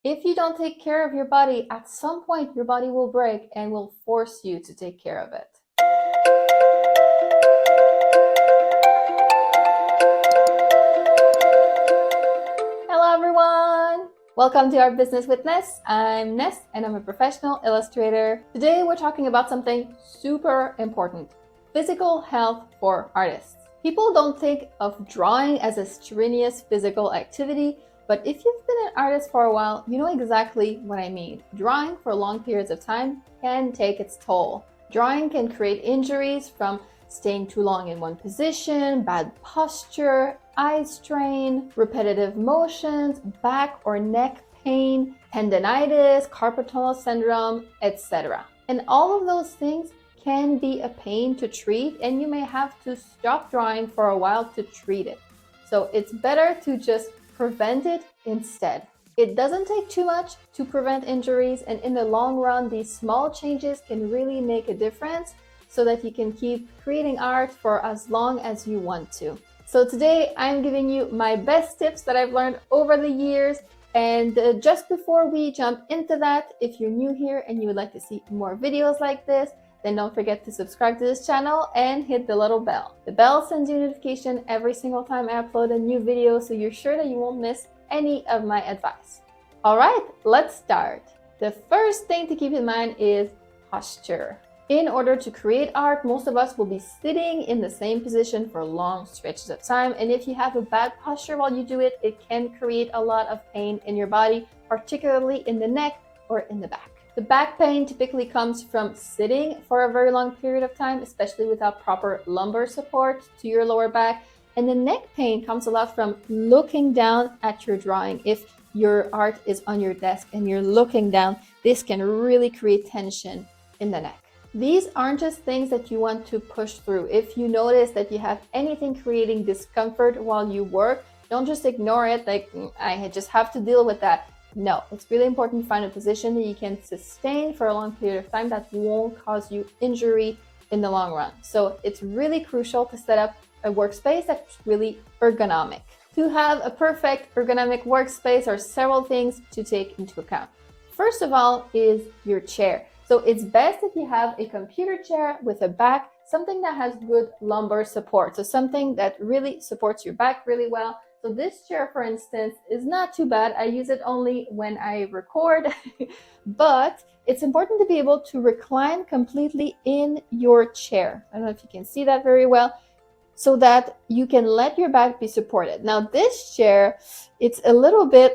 If you don't take care of your body, at some point your body will break and will force you to take care of it. Hello everyone! Welcome to Our Business with Ness. I'm Ness and I'm a professional illustrator. Today we're talking about something super important: physical health for artists. People don't think of drawing as a strenuous physical activity, but if you've been an artist for a while, you know exactly what I mean. Drawing for long periods of time can take its toll. Drawing can create injuries from staying too long in one position, bad posture, eye strain, repetitive motions, back or neck pain, tendonitis, carpal tunnel syndrome, etc. And all of those things can be a pain to treat, and you may have to stop drawing for a while to treat it. So it's better to just prevent it instead. It doesn't take too much to prevent injuries, and in the long run, these small changes can really make a difference so that you can keep creating art for as long as you want to. So today I'm giving you my best tips that I've learned over the years. And just before we jump into that, if you're new here and you would like to see more videos like this, then don't forget to subscribe to this channel and hit the little bell. The bell sends you a notification every single time I upload a new video, so you're sure that you won't miss any of my advice. All right, let's start. The first thing to keep in mind is posture. In order to create art, most of us will be sitting in the same position for long stretches of time. And if you have a bad posture while you do it, it can create a lot of pain in your body, particularly in the neck or in the back. The back pain typically comes from sitting for a very long period of time, especially without proper lumbar support to your lower back. And the neck pain comes a lot from looking down at your drawing. If your art is on your desk and you're looking down, this can really create tension in the neck. These aren't just things that you want to push through. If you notice that you have anything creating discomfort while you work, don't just ignore it like, I just have to deal with that. No, it's really important to find a position that you can sustain for a long period of time that won't cause you injury in the long run. So it's really crucial to set up a workspace that's really ergonomic. To have a perfect ergonomic workspace are several things to take into account. First of all is your chair. So it's best if you have a computer chair with a back, something that has good lumbar support. So something that really supports your back really well. So this chair, for instance, is not too bad. I use it only when I record, but it's important to be able to recline completely in your chair. I don't know if you can see that very well, so that you can let your back be supported. Now this chair, it's a little bit,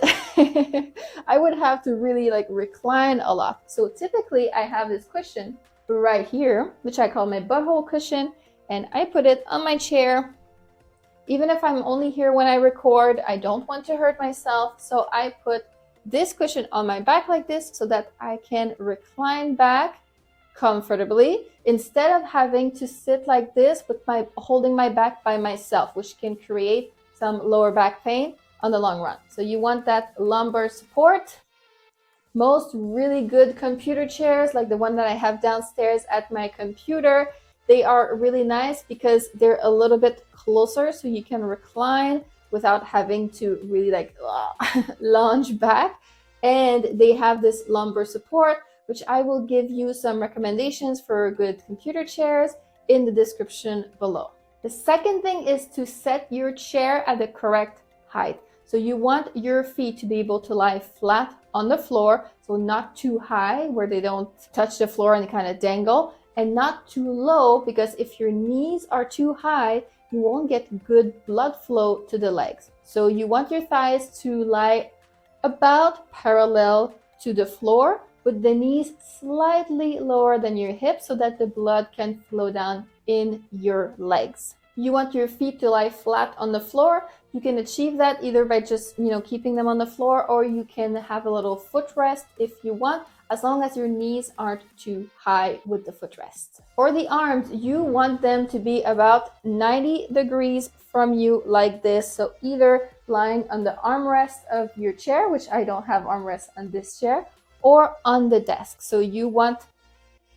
I would have to really recline a lot. So typically I have this cushion right here, which I call my butthole cushion, and I put it on my chair. Even if I'm only here when I record, I don't want to hurt myself. So I put this cushion on my back like this so that I can recline back comfortably instead of having to sit like this with holding my back by myself, which can create some lower back pain on the long run. So you want that lumbar support. Most really good computer chairs, like the one that I have downstairs at my computer, they are really nice because they're a little bit closer, so you can recline without having to really lounge back. And they have this lumbar support, which I will give you some recommendations for good computer chairs in the description below. The second thing is to set your chair at the correct height. So you want your feet to be able to lie flat on the floor, so not too high where they don't touch the floor and kind of dangle, and not too low, because if your knees are too high, you won't get good blood flow to the legs. So you want your thighs to lie about parallel to the floor, with the knees slightly lower than your hips so that the blood can flow down in your legs. You want your feet to lie flat on the floor. You can achieve that either by just, keeping them on the floor, or you can have a little footrest if you want, as long as your knees aren't too high with the footrest. For the arms, you want them to be about 90 degrees from you like this. So either lying on the armrest of your chair, which I don't have armrest on this chair, or on the desk. So you want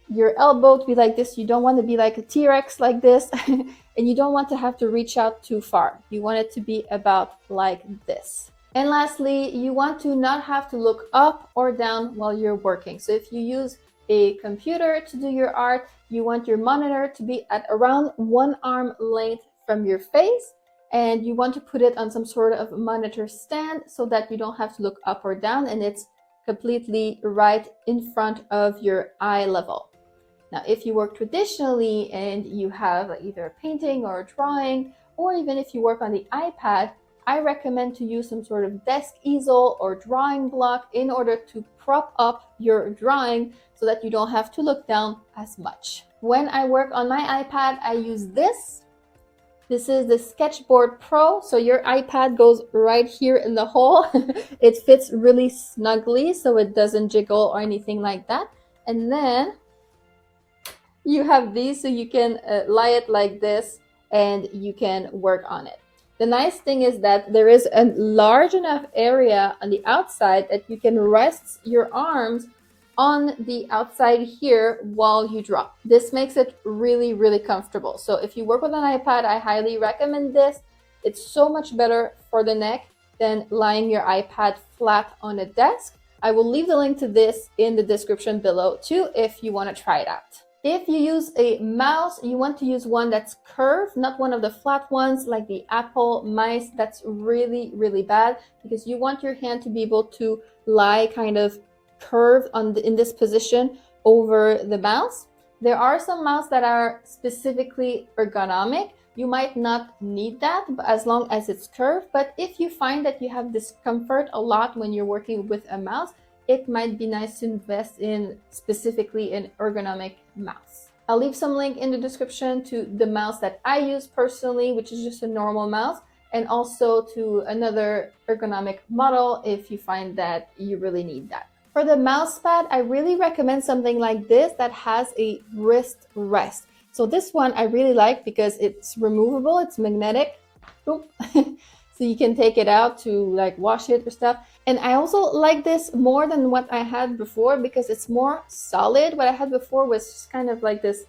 your elbow to be like this. You don't want to be like a T-Rex like this, and you don't want to have to reach out too far. You want it to be about like this. And lastly, you want to not have to look up or down while you're working. So if you use a computer to do your art, you want your monitor to be at around 1 arm length from your face, and you want to put it on some sort of monitor stand so that you don't have to look up or down, and it's completely right in front of your eye level. Now, if you work traditionally and you have either a painting or a drawing, or even if you work on the iPad, I recommend to use some sort of desk easel or drawing block in order to prop up your drawing so that you don't have to look down as much. When I work on my iPad, I use this. This is the Sketchboard Pro, so your iPad goes right here in the hole. It fits really snugly so it doesn't jiggle or anything like that. And then you have these so you can lie it like this and you can work on it. The nice thing is that there is a large enough area on the outside that you can rest your arms on the outside here while you draw. This makes it really, really comfortable. So if you work with an iPad, I highly recommend this. It's so much better for the neck than lying your iPad flat on a desk. I will leave the link to this in the description below too if you want to try it out. If you use a mouse, you want to use one that's curved, not one of the flat ones like the Apple mice. That's really, really bad because you want your hand to be able to lie kind of curved in this position over the mouse. There are some mouse that are specifically ergonomic. You might not need that as long as it's curved, but if you find that you have discomfort a lot when you're working with a mouse, it might be nice to invest in specifically an ergonomic mouse. I'll leave some link in the description to the mouse that I use personally, which is just a normal mouse, and also to another ergonomic model if you find that you really need that. For the mouse pad, I really recommend something like this that has a wrist rest. So this one I really like because it's removable, it's magnetic. So you can take it out to like wash it or stuff. And I also like this more than what I had before because it's more solid. What I had before was just kind of like this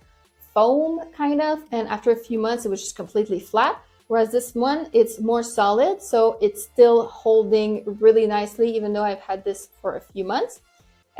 foam kind of, and after a few months it was just completely flat. Whereas this one, it's more solid, so it's still holding really nicely even though I've had this for a few months.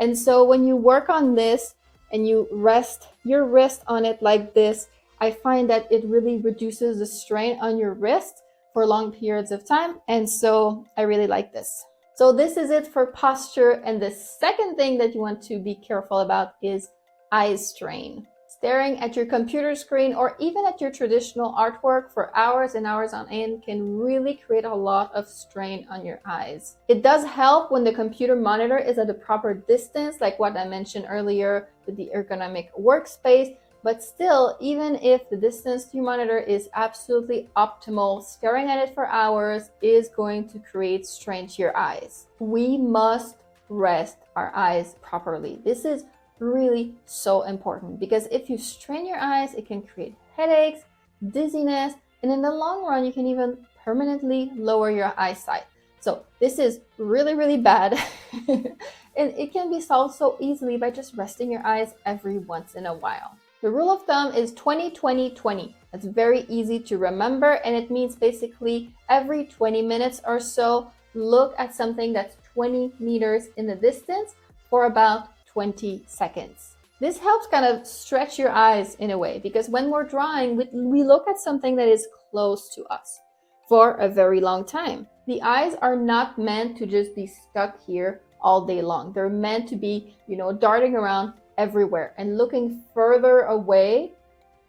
And so when you work on this and you rest your wrist on it like this, I find that it really reduces the strain on your wrist for long periods of time, and so I really like this. So this is it for posture, and the second thing that you want to be careful about is eye strain. Staring at your computer screen or even at your traditional artwork for hours and hours on end can really create a lot of strain on your eyes. It does help when the computer monitor is at the proper distance, like what I mentioned earlier with the ergonomic workspace. But still, even if the distance to your monitor is absolutely optimal, staring at it for hours is going to create strain to your eyes. We must rest our eyes properly. This is really so important because if you strain your eyes, it can create headaches, dizziness, and in the long run, you can even permanently lower your eyesight. So this is really, really bad. And it can be solved so easily by just resting your eyes every once in a while. The rule of thumb is 20-20-20. That's very easy to remember, and it means basically every 20 minutes or so, look at something that's 20 meters in the distance for about 20 seconds. This helps kind of stretch your eyes in a way, because when we're drawing, we look at something that is close to us for a very long time. The eyes are not meant to just be stuck here all day long. They're meant to be, darting around everywhere and looking further away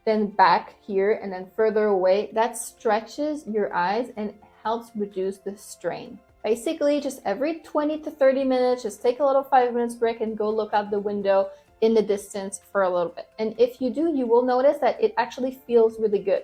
than back here and then further away. That stretches your eyes and helps reduce the strain. Basically, just every 20 to 30 minutes, just take a little 5 minutes break and go look out the window in the distance for a little bit. And if you do, you will notice that it actually feels really good.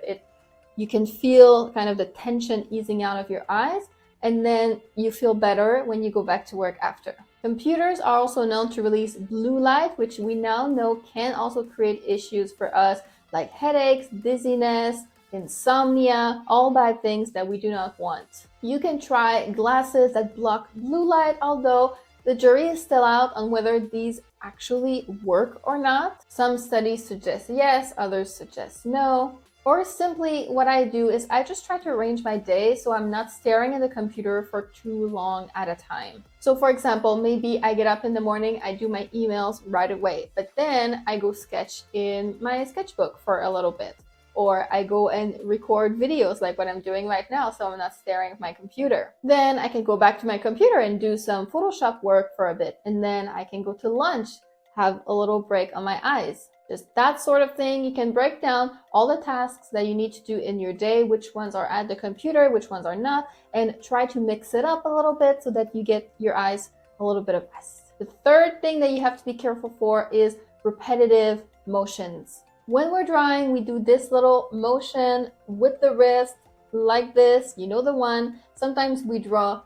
You can feel kind of the tension easing out of your eyes, and then you feel better when you go back to work after. Computers are also known to release blue light, which we now know can also create issues for us like headaches, dizziness, insomnia, all bad things that we do not want. You can try glasses that block blue light, although the jury is still out on whether these actually work or not. Some studies suggest yes, others suggest no. Or simply what I do is I just try to arrange my day so I'm not staring at the computer for too long at a time. So for example, maybe I get up in the morning, I do my emails right away, but then I go sketch in my sketchbook for a little bit. Or I go and record videos like what I'm doing right now so I'm not staring at my computer. Then I can go back to my computer and do some Photoshop work for a bit. And then I can go to lunch, have a little break on my eyes. Just that sort of thing. You can break down all the tasks that you need to do in your day, which ones are at the computer, which ones are not, and try to mix it up a little bit so that you get your eyes a little bit of rest. The third thing that you have to be careful for is repetitive motions. When we're drawing, we do this little motion with the wrist like this, you know the one. Sometimes we draw,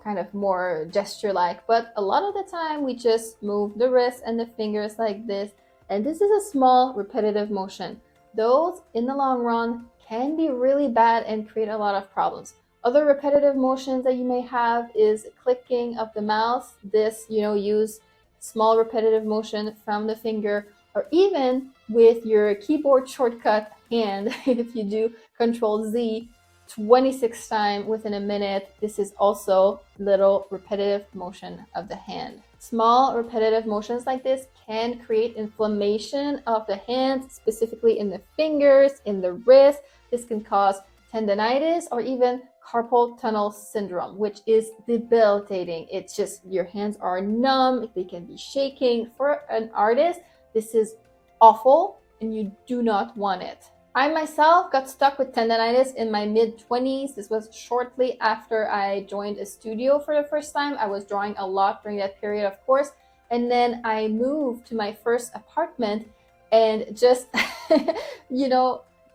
kind of more gesture-like, but a lot of the time we just move the wrist and the fingers like this. And this is a small repetitive motion. Those, in the long run, can be really bad and create a lot of problems. Other repetitive motions that you may have is clicking of the mouse. This, use small repetitive motion from the finger, or even with your keyboard shortcut hand, if you do Control Z 26 times within a minute, this is also little repetitive motion of the hand. Small repetitive motions like this can create inflammation of the hands, specifically in the fingers, in the wrist. This can cause tendonitis or even carpal tunnel syndrome, which is debilitating. It's just your hands are numb, they can be shaking. For an artist, this is awful and you do not want it. I myself got stuck with tendonitis in my mid-20s. This was shortly after I joined a studio for the first time. I was drawing a lot during that period, of course. And then I moved to my first apartment and just,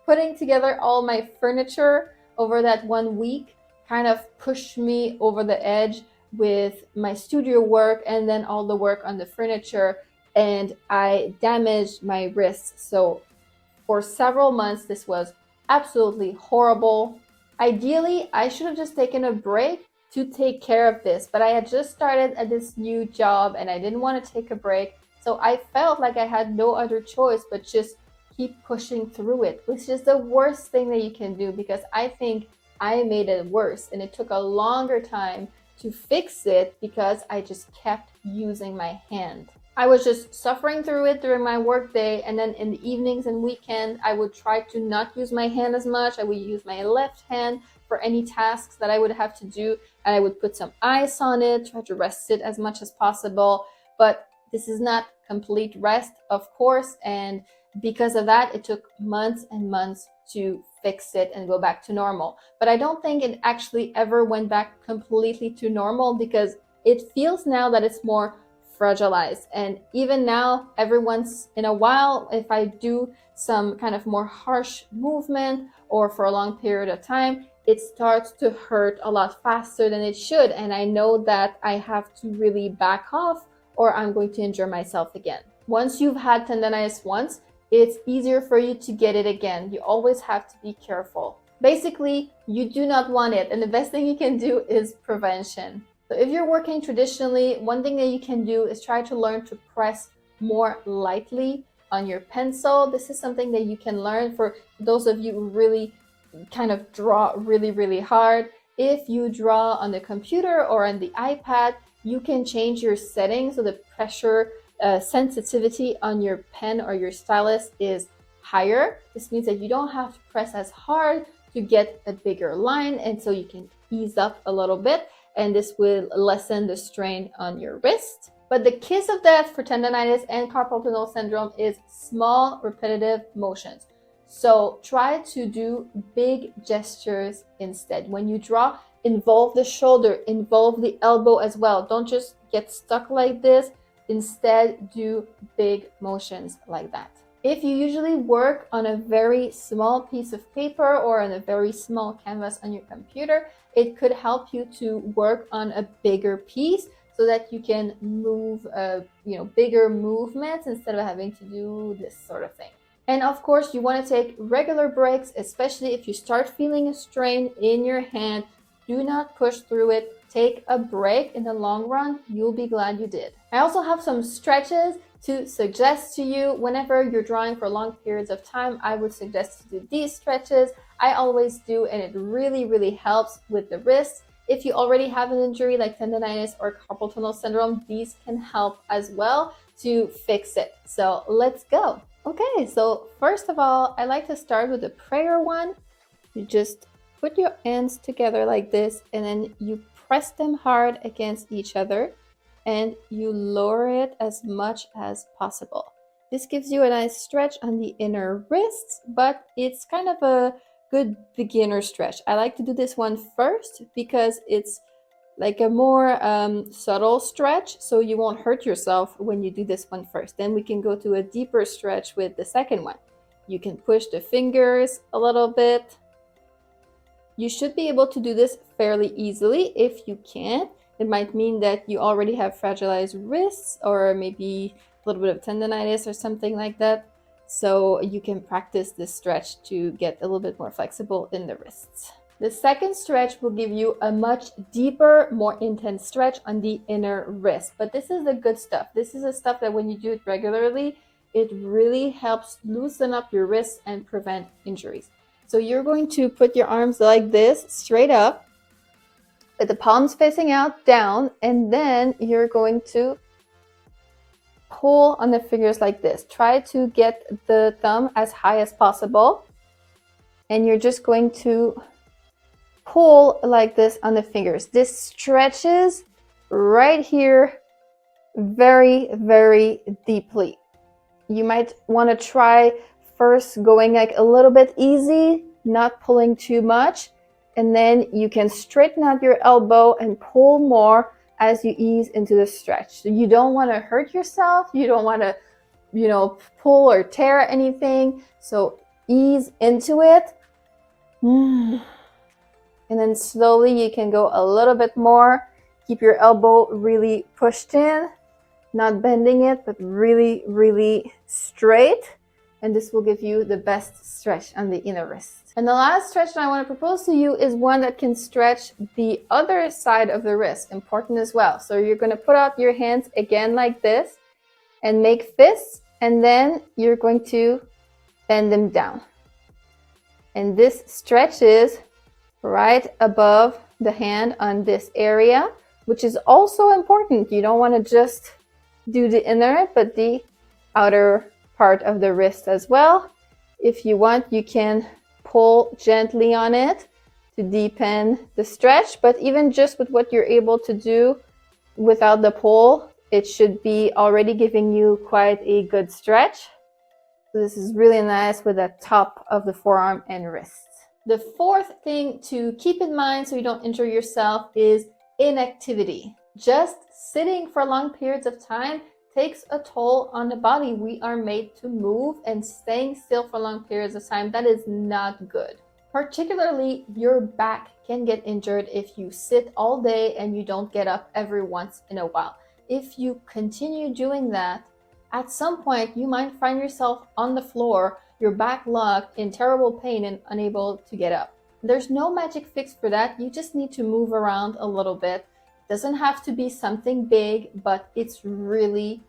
putting together all my furniture over that 1 week kind of pushed me over the edge with my studio work and then all the work on the furniture. And I damaged my wrists. So for several months, this was absolutely horrible. Ideally, I should have just taken a break to take care of this, but I had just started at this new job and I didn't want to take a break. So I felt like I had no other choice but just keep pushing through it, which is the worst thing that you can do because I think I made it worse and it took a longer time to fix it because I just kept using my hand. I was just suffering through it during my work day, and then in the evenings and weekend, I would try to not use my hand as much. I would use my left hand for any tasks that I would have to do, and I would put some ice on it, try to rest it as much as possible. But this is not complete rest, of course, and because of that, it took months and months to fix it and go back to normal. But I don't think it actually ever went back completely to normal because it feels now that it's more fragilized. And even now, every once in a while, if I do some kind of more harsh movement or for a long period of time, it starts to hurt a lot faster than it should. And I know that I have to really back off or I'm going to injure myself again. Once you've had tendonitis once, it's easier for you to get it again. You always have to be careful. Basically, you do not want it. And the best thing you can do is prevention. So if you're working traditionally, one thing that you can do is try to learn to press more lightly on your pencil. This is something that you can learn for those of you who really kind of draw really, really hard. If you draw on the computer or on the iPad, you can change your settings so the pressure sensitivity on your pen or your stylus is higher. This means that you don't have to press as hard to get a bigger line, and so you can ease up a little bit, and this will lessen the strain on your wrist. But the kiss of death for tendonitis and carpal tunnel syndrome is small repetitive motions. So try to do big gestures instead. When you draw, involve the shoulder, involve the elbow as well. Don't just get stuck like this. Instead, do big motions like that. If you usually work on a very small piece of paper or on a very small canvas on your computer, it could help you to work on a bigger piece so that you can move, bigger movements instead of having to do this sort of thing. And of course, you want to take regular breaks, especially if you start feeling a strain in your hand. Do not push through it. take a break in the long run, you'll be glad you did. I also have some stretches to suggest to you. Whenever you're drawing for long periods of time, I would suggest to do these stretches. I always do, and it really helps with the wrists. If you already have an injury like tendonitis or carpal tunnel syndrome, these can help as well to fix it. So let's go. Okay, so first of all, I like to start with the prayer one. You just put your hands together like this, and then you press them hard against each other, and you lower it as much as possible. This gives you a nice stretch on the inner wrists, but it's kind of a good beginner stretch. I like to do this one first because it's like a more subtle stretch, so you won't hurt yourself when you do this one first. Then we can go to a deeper stretch with the second one. You can push the fingers a little bit. You should be able to do this fairly easily. If you can't, it might mean that you already have fragilized wrists or maybe a little bit of tendonitis or something like that. So you can practice this stretch to get a little bit more flexible in the wrists. The second stretch will give you a much deeper, more intense stretch on the inner wrist. But this is the good stuff. This is the stuff that when you do it regularly, it really helps loosen up your wrists and prevent injuries. So you're going to put your arms like this, straight up, with the palms facing out, down, and then you're going to pull on the fingers like this. Try to get the thumb as high as possible, and you're just going to pull like this on the fingers. This stretches right here very deeply. You might want to try first going like a little bit easy, not pulling too much, and then you can straighten out your elbow and pull more as you ease into the stretch. So you don't want to hurt yourself. You don't want to, pull or tear anything. So ease into it. And then slowly you can go a little bit more. Keep your elbow really pushed in, not bending it, but really straight. And this will give you the best stretch on the inner wrist. And the last stretch that I want to propose to you is one that can stretch the other side of the wrist, important as well. So you're going to put out your hands again like this and make fists, and then you're going to bend them down. And this stretches right above the hand on this area, which is also important. You don't want to just do the inner, but the outer part of the wrist as well. If you want, you can pull gently on it to deepen the stretch, but even just with what you're able to do without the pull, it should be already giving you quite a good stretch. So this is really nice with the top of the forearm and wrist. The fourth thing to keep in mind so you don't injure yourself is inactivity. Just sitting for long periods of time takes a toll on the body. We are made to move, and staying still for long periods of time, that is not good. Particularly, your back can get injured if you sit all day and you don't get up every once in a while. If you continue doing that, at some point you might find yourself on the floor, your back locked, in terrible pain and unable to get up. There's no magic fix for that. You just need to move around a little bit. Doesn't have to be something big, but it's really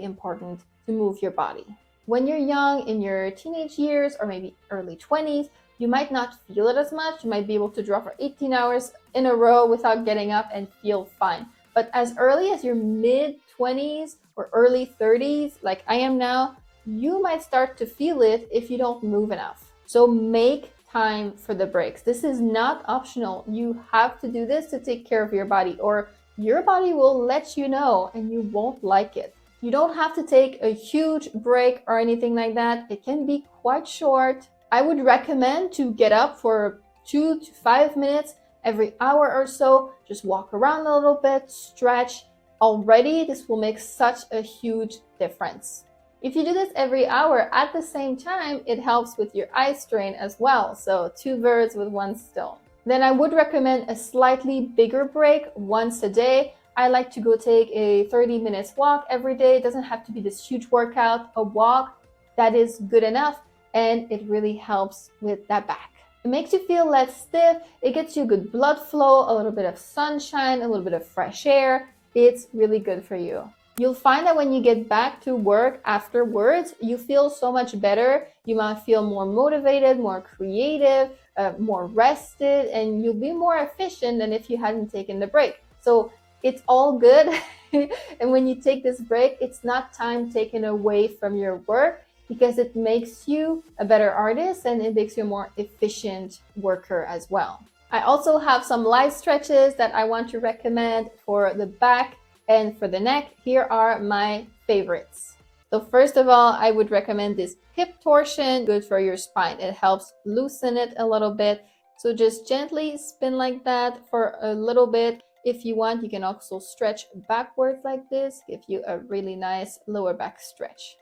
important to move your body. When you're young, in your teenage years or maybe early 20s, you might not feel it as much. You might be able to draw for 18 hours in a row without getting up and feel fine. But as early as your mid-20s or early 30s, like I am now, you might start to feel it if you don't move enough. So make time for the breaks. This is not optional. You have to do this to take care of your body, or your body will let you know and you won't like it. You don't have to take a huge break or anything like that. It can be quite short. I would recommend to get up for 2 to 5 minutes every hour or so. Just walk around a little bit, stretch. Already, this will make such a huge difference. If you do this every hour at the same time, it helps with your eye strain as well. So 2 birds with 1 stone. Then I would recommend a slightly bigger break once a day. I like to go take a 30 minutes walk every day. It doesn't have to be this huge workout. A walk, that is good enough, and it really helps with that back. It makes you feel less stiff. It gets you good blood flow, a little bit of sunshine, a little bit of fresh air. It's really good for you. You'll find that when you get back to work afterwards, you feel so much better. You might feel more motivated, more creative, more rested, and you'll be more efficient than if you hadn't taken the break. So it's all good. And when you take this break, it's not time taken away from your work, because it makes you a better artist and it makes you a more efficient worker as well. I also have some light stretches that I want to recommend for the back and for the neck. Here are my favorites. So first of all, I would recommend this hip torsion, good for your spine. It helps loosen it a little bit. So just gently spin like that for a little bit. If you want, you can also stretch backwards like this, give you a really nice lower back stretch.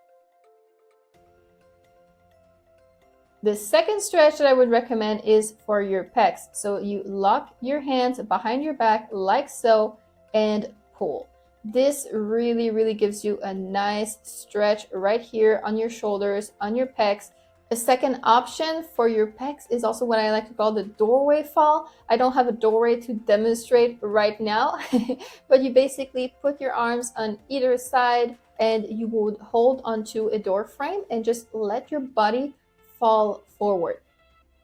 The second stretch that I would recommend is for your pecs. So you lock your hands behind your back like so and pull. This really gives you a nice stretch right here on your shoulders, on your pecs. A second option for your pecs is also what I like to call the doorway fall. I don't have a doorway to demonstrate right now, but you basically put your arms on either side and you would hold onto a door frame and just let your body fall forward.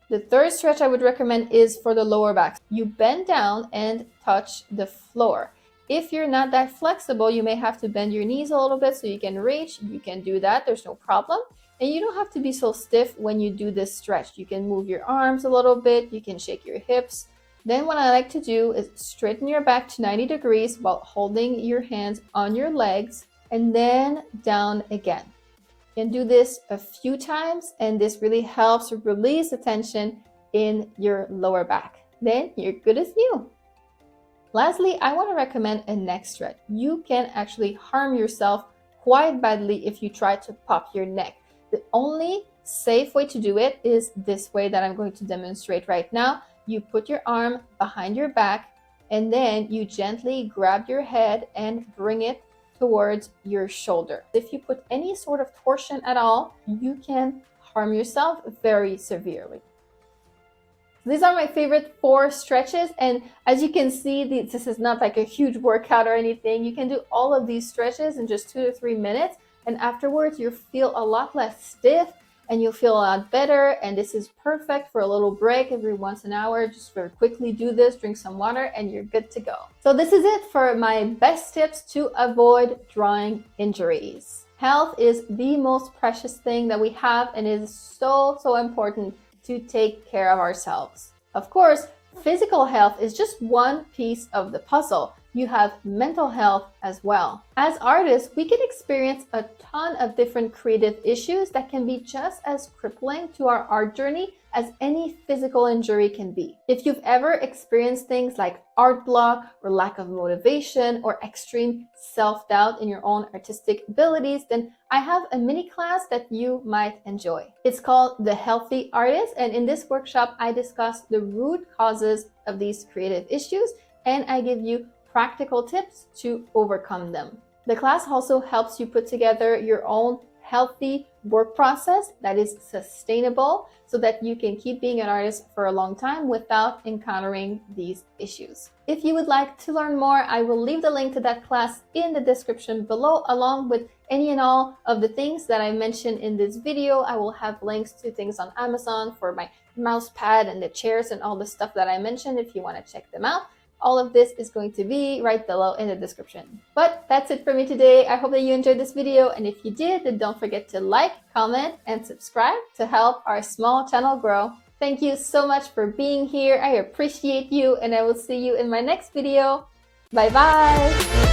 The third stretch I would recommend is for the lower back. You bend down and touch the floor. If you're not that flexible, you may have to bend your knees a little bit so you can reach. You can do that, there's no problem. And you don't have to be so stiff when you do this stretch. You can move your arms a little bit, you can shake your hips. Then what I like to do is straighten your back to 90 degrees while holding your hands on your legs and then down again. You can do this a few times and this really helps release the tension in your lower back. Then you're good as new. Lastly, I want to recommend a neck stretch. You can actually harm yourself quite badly if you try to pop your neck. The only safe way to do it is this way that I'm going to demonstrate right now. You put your arm behind your back and then you gently grab your head and bring it towards your shoulder. If you put any sort of torsion at all, you can harm yourself very severely. These are my favorite 4 stretches, and as you can see, this is not like a huge workout or anything. You can do all of these stretches in just 2 to 3 minutes, and afterwards you'll feel a lot less stiff and you'll feel a lot better. And this is perfect for a little break every once an hour. Just very quickly do this, drink some water, and you're good to go. So this is it for my best tips to avoid drawing injuries. Health is the most precious thing that we have, and it is so important to take care of ourselves. Of course, physical health is just one piece of the puzzle. You have mental health as well. As artists, we can experience a ton of different creative issues that can be just as crippling to our art journey as any physical injury can be. If you've ever experienced things like art block or lack of motivation or extreme self-doubt in your own artistic abilities, then I have a mini class that you might enjoy. It's called The Healthy Artist, and in this workshop, I discuss the root causes of these creative issues and I give you practical tips to overcome them. The class also helps you put together your own healthy work process that is sustainable so that you can keep being an artist for a long time without encountering these issues. If you would like to learn more, I will leave the link to that class in the description below, along with any and all of the things that I mentioned in this video. I will have links to things on Amazon for my mouse pad and the chairs and all the stuff that I mentioned if you want to check them out. All of this is going to be right below in the description. But that's it for me today. I hope that you enjoyed this video, and if you did, then don't forget to like, comment, and subscribe to help our small channel grow. Thank you so much for being here. I appreciate you, and I will see you in my next video. Bye bye!